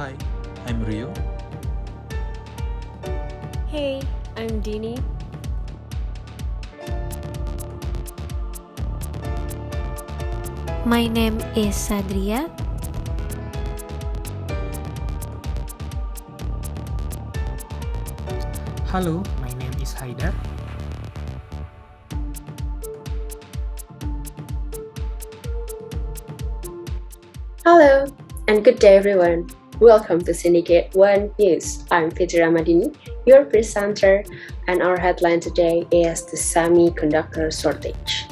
Hi, I'm Rio. Hey, I'm Dini. My name is Sadria. Halo, my name is Haidar. Hello and good day everyone. Welcome to Syndicate 1 News. I'm Fitri Ramadini, your presenter, and our headline today is the semiconductor shortage.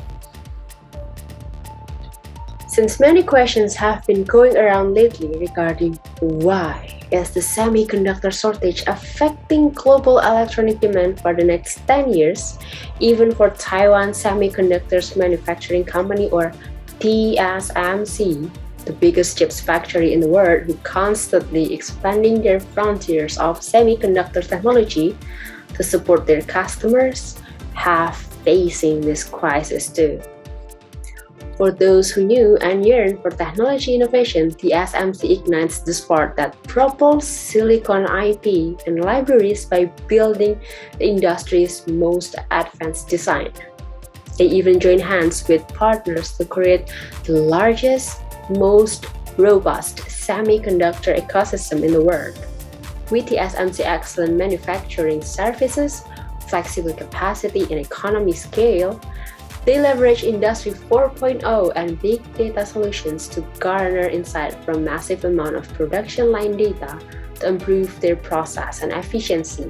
Since many questions have been going around lately regarding why is the semiconductor shortage affecting global electronic demand for the next 10 years, even for Taiwan Semiconductors Manufacturing Company or TSMC, the biggest chips factory in the world who constantly expanding their frontiers of semiconductor technology to support their customers, have facing this crisis too. For those who knew and yearn for technology innovation, TSMC ignites the spark that propels silicon IP and libraries by building the industry's most advanced design. They even join hands with partners to create the largest, most robust semiconductor ecosystem in the world. With TSMC excellent manufacturing services, flexible capacity, and economy scale, they leverage Industry 4.0 and big data solutions to garner insight from massive amount of production line data to improve their process and efficiency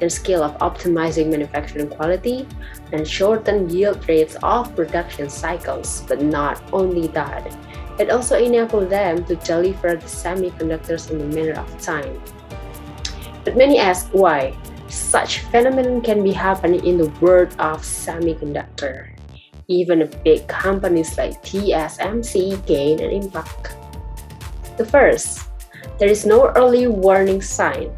and scale of optimizing manufacturing quality and shorten yield rates of production cycles. But not only that, it also enables them to deliver the semiconductors in a matter of time. But many ask why such phenomenon can be happening in the world of semiconductor. Even big companies like TSMC gain an impact. The first, there is no early warning sign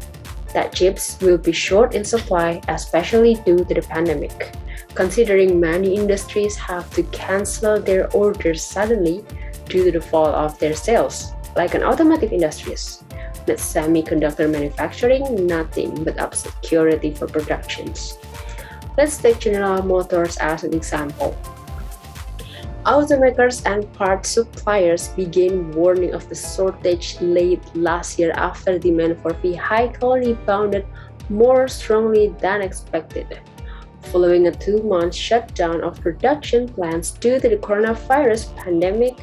that chips will be short in supply, especially due to the pandemic, considering many industries have to cancel their orders suddenly due to the fall of their sales, like an automotive industries. With semiconductor manufacturing, nothing but up security for productions. Let's take General Motors as an example. Automakers and parts suppliers began warning of the shortage late last year after demand for vehicle rebounded more strongly than expected. Following a 2-month shutdown of production plants due to the coronavirus pandemic,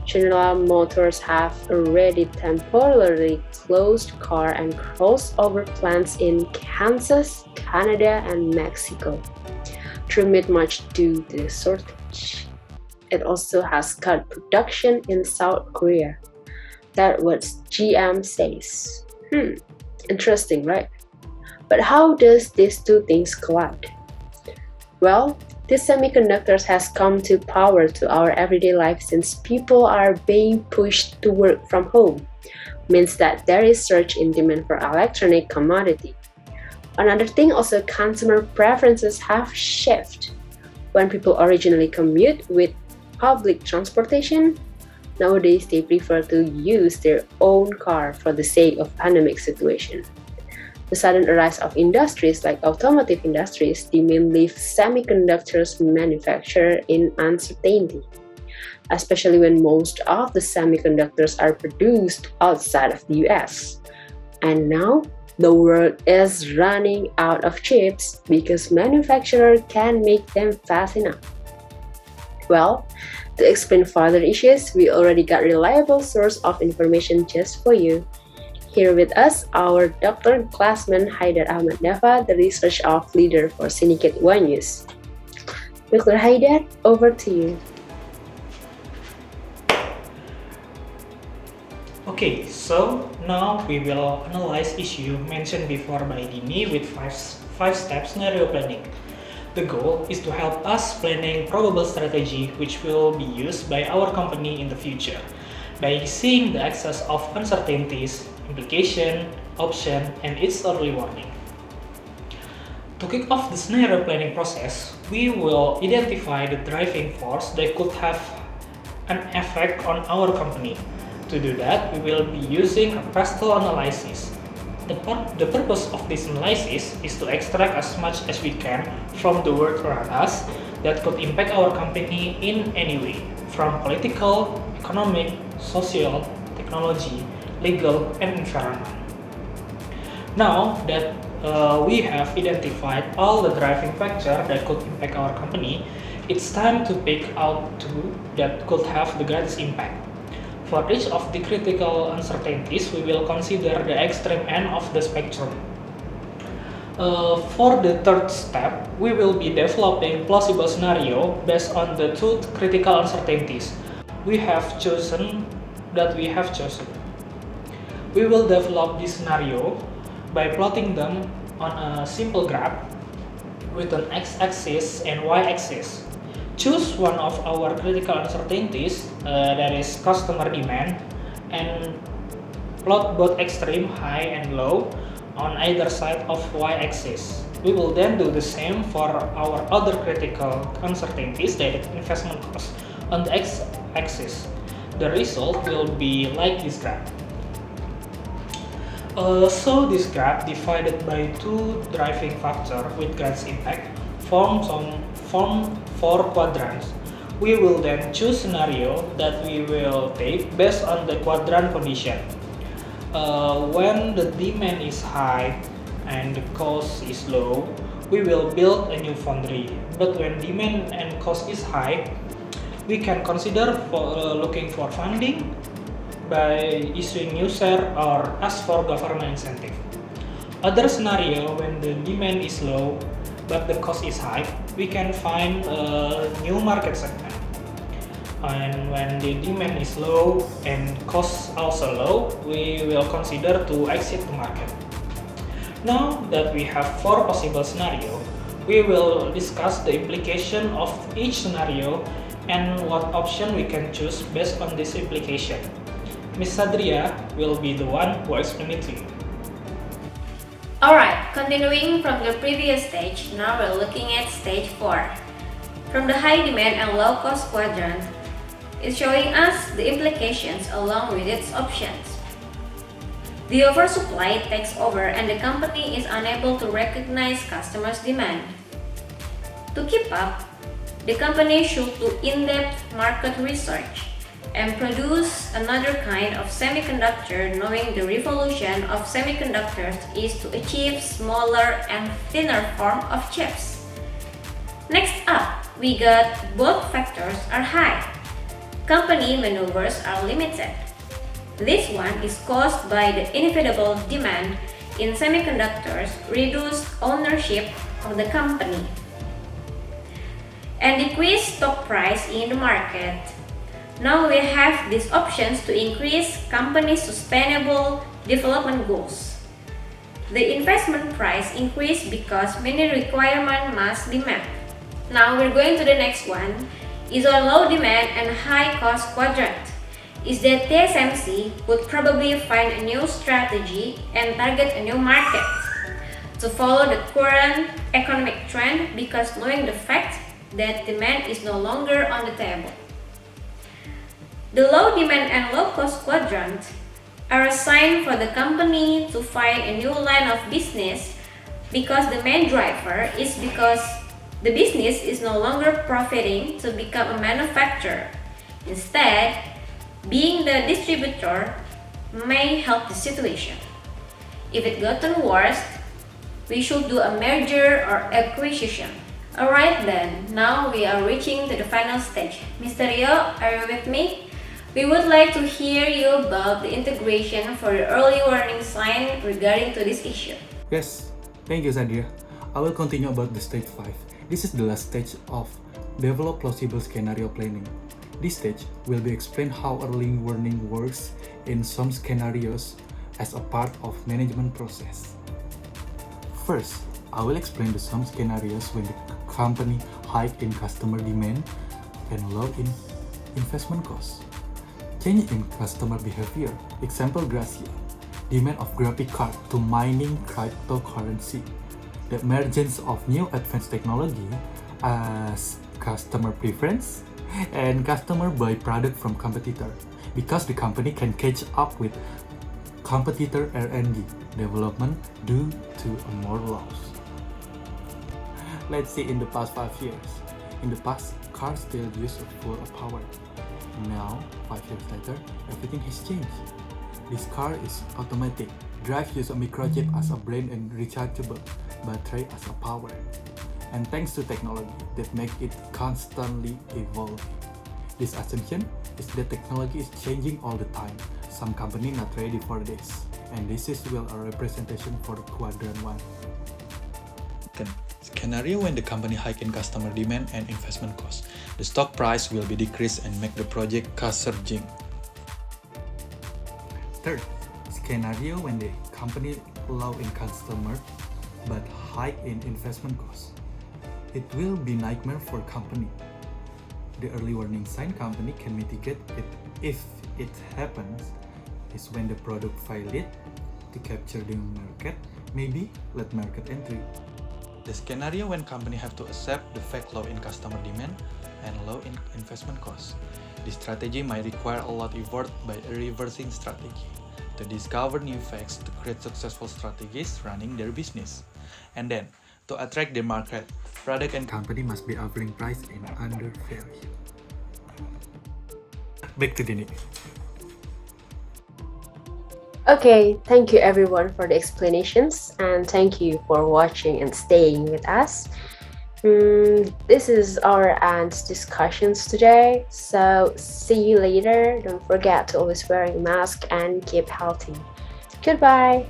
General Motors have already temporarily closed car and crossover plants in Kansas, Canada, and Mexico, through mid-March due to the shortage. It also has cut production in South Korea. That's what GM says. Interesting, right? But how does these two things collide? Well, these semiconductors has come to power to our everyday life since people are being pushed to work from home. Means that there is surge in demand for electronic commodity. Another thing also, consumer preferences have shifted. When people originally commute with public transportation, nowadays they prefer to use their own car for the sake of pandemic situation. The sudden rise of industries like automotive industries demand leave semiconductors manufacturer in uncertainty, especially when most of the semiconductors are produced outside of the US. And now, the world is running out of chips because manufacturers can't make them fast enough. Well, to explain further issues, we already got reliable source of information just for you. Here with us, our Dr. classman Haidar Ahmad Dava, the research of leader for Syndicate 1 News. Dr. Haidar, over to you. Okay, so now we will analyze issue mentioned before by Dini with five-step scenario planning. The goal is to help us planning probable strategy which will be used by our company in the future by seeing the excess of uncertainties, implication, option, and its early warning. To kick off the scenario planning process, we will identify the driving force that could have an effect on our company. To do that, we will be using a pastel analysis. The purpose of this analysis is to extract as much as we can from the world around us that could impact our company in any way, from political, economic, social, technology, legal, and environment. Now that we have identified all the driving factors that could impact our company, it's time to pick out two that could have the greatest impact. For each of the critical uncertainties, we will consider the extreme end of the spectrum. For the third step, we will be developing plausible scenario based on the two critical uncertainties we have chosen. We will develop this scenario by plotting them on a simple graph with an x-axis and y-axis. Choose one of our critical uncertainties, that is customer demand, and plot both extreme high and low on either side of y-axis. We will then do the same for our other critical uncertainties, that is investment cost, on the x-axis. The result will be like this graph. So this graph divided by two driving factors with greatest impact form 4 quadrants. We will then choose scenario that we will take based on the quadrant condition. When the demand is high and the cost is low, we will build a new foundry. But when demand and cost is high, we can consider looking for funding by issuing new share or ask for government incentive. Other scenario, when the demand is low but the cost is high, we can find a new market segment. And when the demand is low and cost also low, we will consider to exit the market. Now that we have 4 possible scenarios, we will discuss the implication of each scenario and what option we can choose based on this implication. Ms. Sadria will be the one who explain it to you. Alright, continuing from the previous stage, now we're looking at stage 4. From the high demand and low cost quadrant, it's showing us the implications along with its options. The oversupply takes over and the company is unable to recognize customers' demand. To keep up, the company should do in-depth market research and produce another kind of semiconductor, knowing the revolution of semiconductors is to achieve smaller and thinner form of chips. Next up, we got both factors are high. Company maneuvers are limited. This one is caused by the inevitable demand in semiconductors, reduced ownership of the company, and decreased stock price in the market. Now we have these options to increase company's sustainable development goals. The investment price increased because many requirements must be met. Now we're going to the next one, is on low demand and high cost quadrant. Is that TSMC would probably find a new strategy and target a new market to follow the current economic trend, because knowing the fact that demand is no longer on the table. The low demand and low cost quadrant are a sign for the company to find a new line of business, because the main driver is because the business is no longer profiting to become a manufacturer. Instead, being the distributor may help the situation. If it gotten worse, we should do a merger or acquisition. Alright then, now we are reaching to the final stage. Mr. Rio, are you with me? We would like to hear you about the integration for the early warning sign regarding to this issue. Yes, thank you, Sadria. I will continue about the stage 5. This is the last stage of develop plausible scenario planning. This stage will be explained how early warning works in some scenarios as a part of management process. First, I will explain the some scenarios when the company high in customer demand and low in investment cost. Change in customer behavior. Example Gracia. Demand of graphic card to mining cryptocurrency. The emergence of new advanced technology as customer preference And customer buy product from competitor because the company can catch up with competitor R&D development due to more laws. Let's see in the past 5 years. In the past, cars still use a full power. Now, 5 years later, everything has changed. This car is automatic, drive use a microchip as a brain and rechargeable battery as a power. And thanks to technology that make it constantly evolving. This assumption is that technology is changing all the time. Some company not ready for this. And this is well a representation for quadrant 1. Scenario when the company hike in customer demand and investment cost. The stock price will be decreased and make the project cost surging. Third, scenario when the company low in customer but high in investment cost. It will be nightmare for company. The early warning sign company can mitigate it if it happens is when the product failed to capture the market, maybe let market entry. The scenario when company have to accept the fact low in customer demand and low in investment cost. This strategy might require a lot of effort by a reversing strategy to discover new facts to create successful strategies running their business. And then, to attract the market, product and company must be offering price in under value. Back to Dini. Okay, thank you everyone for the explanations and thank you for watching and staying with us. This is our aunt's discussions today, so see you later. Don't forget to always wear a mask and keep healthy. Goodbye.